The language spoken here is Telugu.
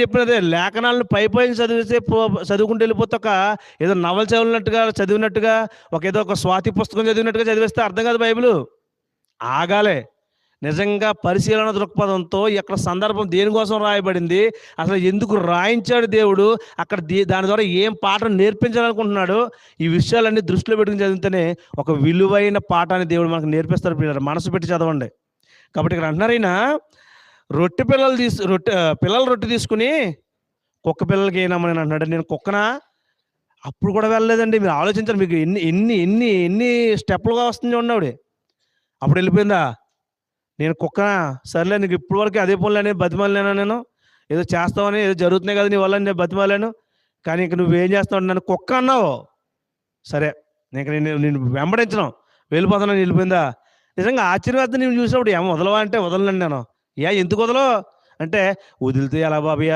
చెప్పినదే లేఖనాలను పైపైన చదివిస్తే చదువుకుంటూ వెళ్ళిపోతే ఒక ఏదో నవల చదివినట్టుగా ఏదో ఒక స్వాతి పుస్తకం చదివినట్టుగా చదివిస్తే అర్థం కాదు బైబిల్. ఆగాలే. నిజంగా పరిశీలన దృక్పథంతో ఎక్కడ సందర్భం దేనికోసం రాయబడింది, అసలు ఎందుకు రాయించాడు దేవుడు, అక్కడ దాని ద్వారా ఏం పాఠం నేర్పించాలనుకుంటున్నాడు, ఈ విషయాలన్నీ దృష్టిలో పెట్టుకుని చదివితేనే ఒక విలువైన పాఠాన్ని దేవుడు మనకు నేర్పిస్తారు పిల్లలు. మనసు పెట్టి చదవండి. కాబట్టి ఇక్కడ అంటున్నారు ఈయన పిల్లల రొట్టె తీసుకుని కుక్క పిల్లలకి ఏనమ్మని అంటున్నాడు. నేను కుక్కనా? అప్పుడు కూడా వెళ్ళలేదండి. మీరు ఆలోచించారు, మీకు ఎన్ని ఎన్ని ఎన్ని ఎన్ని స్టెప్లుగా వస్తుంది ఉన్నాడు. అప్పుడు వెళ్ళిపోయిందా? నేను కుక్కనా? సర్లే, నీకు ఇప్పుడు వరకు అదే పనులనే బతిమాలేనా? నేను ఏదో చేస్తావని, ఏదో జరుగుతున్నాయి కదా నీ వల్ల నేను బతిమాలాను, కానీ ఇంక నువ్వేం చేస్తావు? నన్ను కుక్క అన్నావు, సరే నేను వెంబడించను, వెళ్ళిపోతాను. వెళ్ళిపోయిందా? నిజంగా ఆశ్చర్యవేత్త నేను చూసినప్పుడు ఏమో వదలవా అంటే వదలనండి నేను. ఎందుకు వదలవు అంటే, వదిలితే ఎలా బాబయ్యా